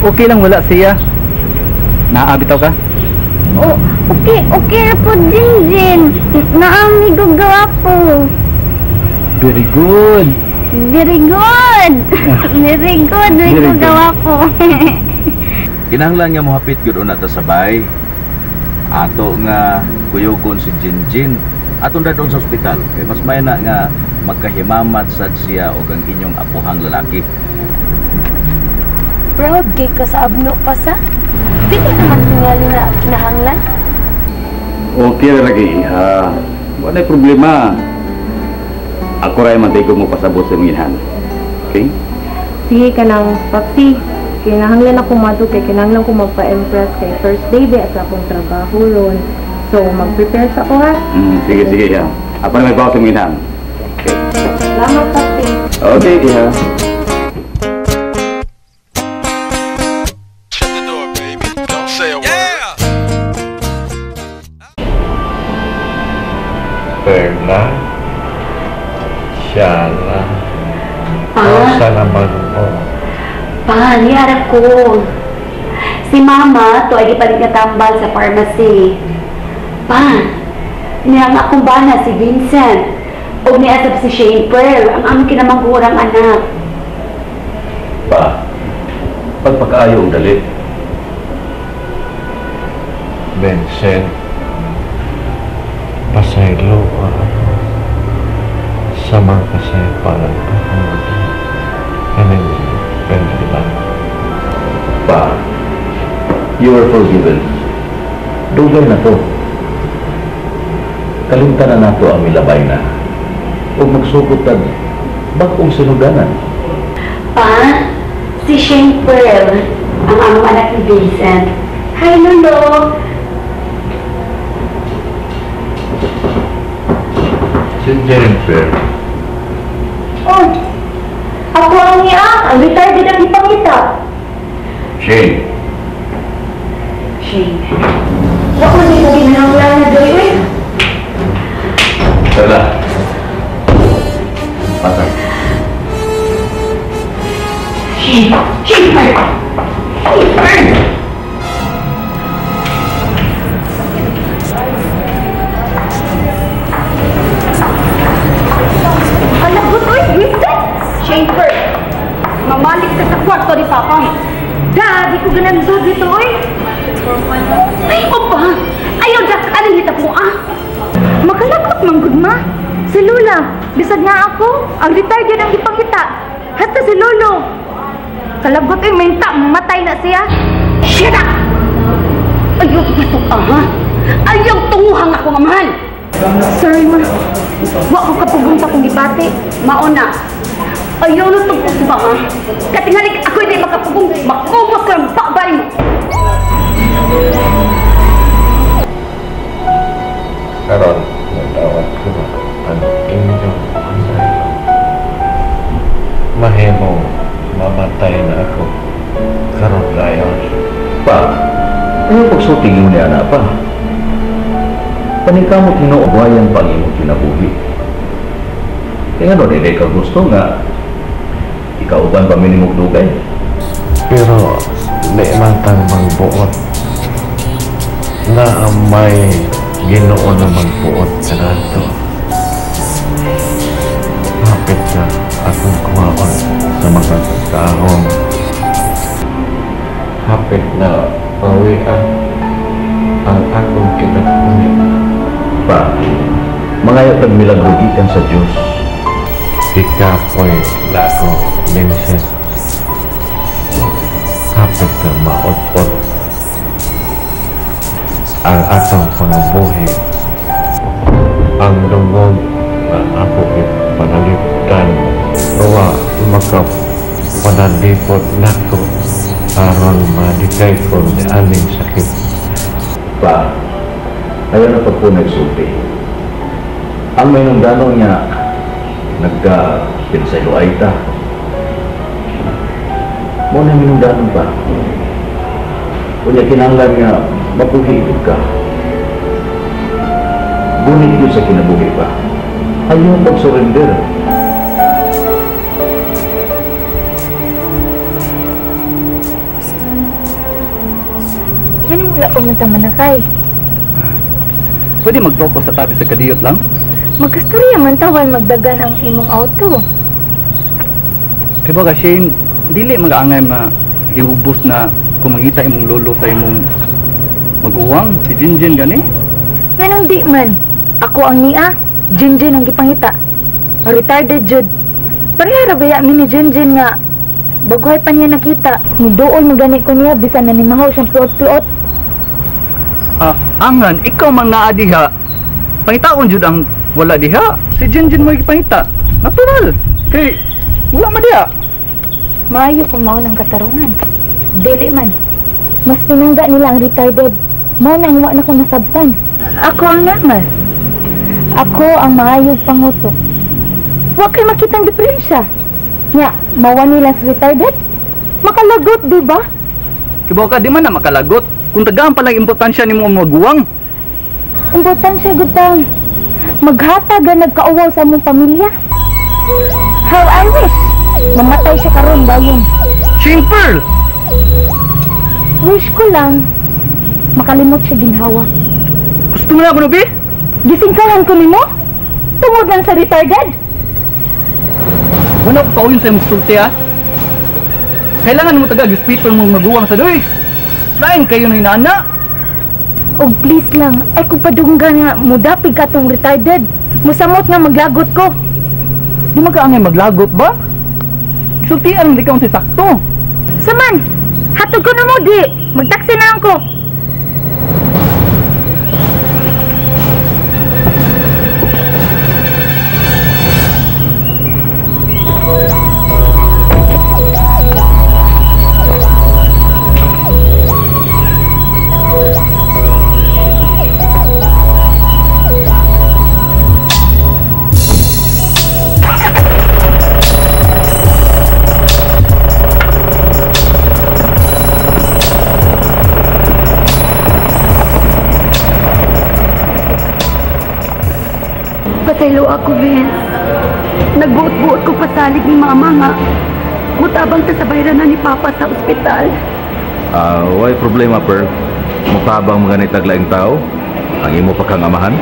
Okay lang wala siya. Naabitaw ka? Oh, okay na po din. Naamigo gawapo. Very good. Very good. Very good. Very Migo good. gawapo. Kinahanglan nga mohapit gyud una ta sabay. Ato nga kuyugon si Jinjin aton dadon sa ospital kay mas may na nga magkahimamat sad siya og ang inyong apuhang lalaki. Proud kay ka sa abno pa sa? Dili naman tingali na kinahanglan. Okay lagi. Wala problema. Ako ray man ko mo pasabot sa mga okay? Sige ka nang papi. Kinahanglan ako madu kay kinahanglan ko magpa-impress kay first day di sa akong trabaho ron. So mag-prepare sa ako ha. Sige ya. Apa na may bawas sa mga Salamat papi. Okay ya. Shut the door, baby. Don't say a word. Perla, Shala, Pa, asa naman mo? pa, niyara ko. Si Mama, to ay ipalit nga tambal sa pharmacy. Pa, niyang akong bana si Vincent. O niasap si Shane Pearl, ang aming kinamangurang anak. Pa, pagpakaayo ang dali. Vincent, pasaylo sa mga kasayparan ako. Kanin, pwede lang. Pa, you are forgiven. Dugay na to. Kalimtan na nato ang milabay na. Huwag magsugod tag bagong sinudanan. Pa, si Shane Pearl, ang aming anak ni Vincent. Hi, Lolo! Si Jennifer, Oh, ako ang ang retarded ang ipangita. Shane, Shane, wako din na ginahanglan na doy, eh. tala. Patay. Shane, Shane, anak ko to'y Vincent! Shane Pearl, mamalik ka sa kwarto ni Papa. Di ko ganang sabi to'y. Ay, opa! Ayaw, Jack, anong hitap mo, ah? Makalakot man gud ma. Si Lola, bisag nga ako, ang retarded ang ipangita. Hasta si Lolo. Kalagot ay minta, matay na siya. Shut up! Ayaw, pasok ka, ha? Ayaw, tunguhang ako nga mahal! Sorry ma. Wa ko kapugunta kong gipati. Mauna, ayaw na tungkol ba, ha? Katingalik ako hindi makapugong, makubos ka ng bakbay mo! karon, natawag ko ang inyong asaylo. Mahimo, mamatay na ako. Karon dayon. Pa, ayaw pagsuting mo niya na pa. Panikamot hinuugwayan pang imong kinabuhi. Kaya ano, hindi ka gusto nga ikaw uban pa minimog dugay. Pero, di man tang magbuot na ang may Ginoo na magbuot sa nato. Hapit na akong kumaon sa mga kahon. Hapit na pawian ang akong kinakunin. Pa, mga yatag milagro gikan sa Diyos. Ikapoy na ako, Vincent. Hapit na maot-ot ang atong pangabuhi. Ang dungog na ako ipanaliptan gawa makapanalipot nako aron madikay ko ni aning sakit. Pa, ayaw na pag po nagsulti. Ang may nungdano niya nagka-pinsaylo ay ta. Muna minungdanon pa. Kunya kinanglan nga mapuhigod ka. Gunit yun sa kinabuhi pa. Ayaw pag-surrender. Anong wala pumunta manakay? Pwede magtoko sa tabi sa kadiyot lang? Magkastorya man tawal magdagan ang imong auto. Kaya ba Shane, dili mag-aangay na iubos na kung mangita imong lolo sa imong maguwang, si Jinjin gani? Nganong di man? Ako ang niya, Jinjin ang gipangita. Retarded jud. Parehara baya mi ni Jinjin nga baguhay pa niya nakita. Nidool mo gani ko niya bisan na nimahaw siyang piot-piot. Angan, ikaw man naa diha. Pangitaon jud ang wala diha. Si Jinjin mo gipangita. Natural. Kay wala man diha. Maayo kung mao ng katarungan. Dili man. Mas pinangga nila ang retarded. Mao nang wa na ko nasabtan. Ako ang normal. Ako ang maayog pangutok. Wa kay makitang diferensya. Nya, mawa nila sa retarded? Makalagot, di ba? Kibaw ka, di man na makalagot. Kung tagaan pa lang importansya ni mo maguwang. Importansya gutang. Maghatag ang nagkauwaw sa among pamilya. How I wish. Mamatay siya karon bayon. Shane Pearl! Wish ko lang makalimot siya ginhawa. Gusto mo na ako, Nubi? Gisingkahan ko nimo? Tungod lang sa retarded? Wala ko kauyon sa imong sulti, ha? Kailangan mo taga-hospital mong maguwang sa doy. Lain kayo na inana. Og please lang, ay kung padunggan nga, mudapig ka tong retarded. Musamot nga maglagot ko. Di mag-aangay maglagot ba? Sulti ang di ka si sakto. Saman, hatog ko na mo di. Magtaksi na lang ko. Pasaylo ako, Vince. Nagbuot-buot ko pasalig ni Mama nga. Mutabang ta sa bayranan ni Papa sa ospital. Why problema, Pearl? Mutabang mga nitaglaing tao? Ang imo pa kang amahan?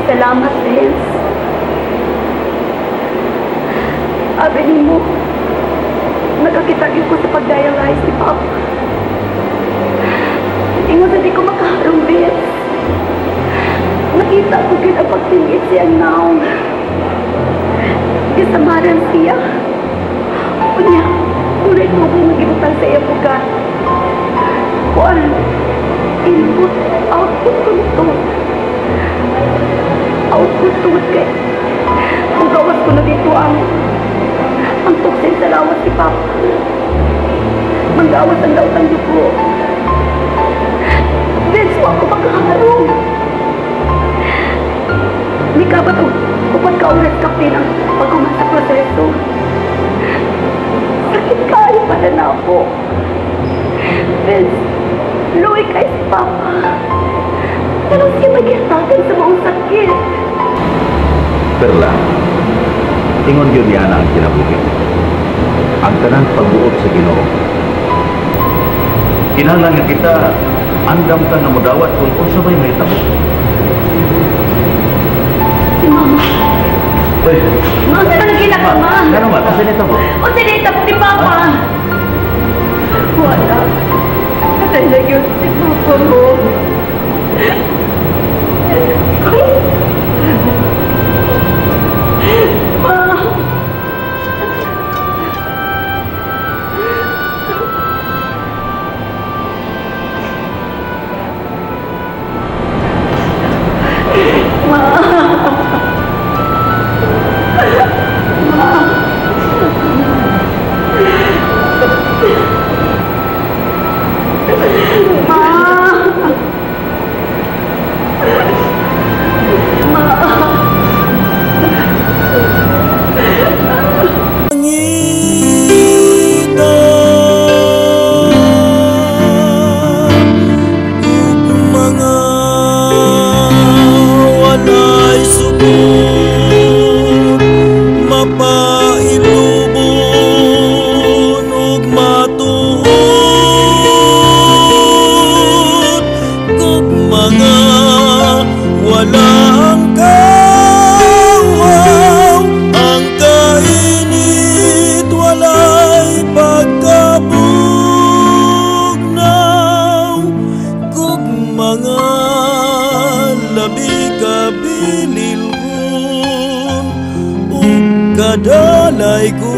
Salamat, Vince. Abi ni mo, nakakitagin ko sa pag-dialyze ni Papa. Ingon na di ko makaharong, Vince. Nakita ko din ang pagtingin siya now. Kasamaran siya. Unya, kulay mo kung magibutang sa iya bukat. Kuan, input, output ko nito. Output tuwad kay. Kung gawas ko na dito ang tuksin sa lawas si Papa. Manggawas ang daot ang dugo. Vince, mo ako makaharong. Di ka ba ito? Kupad ka ulit kapin ang pagkuman sa proseso. Sakit kayo pa na ako. Vince, luwi kay si Papa. Pero siya mag-istagan sa mga sakit. Perla, ingon yun yan ang kinabuhi. Ang tanang pagbuot sa Ginoo. Kinahanglan nga kita, andam ka na mudawat kung sabay may tabo. Si Mama. Uy, Mama, saan ginagawa, Ma? ano ba? Kasi nito mo? O sinita po si Papa. Wala. Patay na yun si Papa mo. Ma. labi kabililhon ug kadalay ko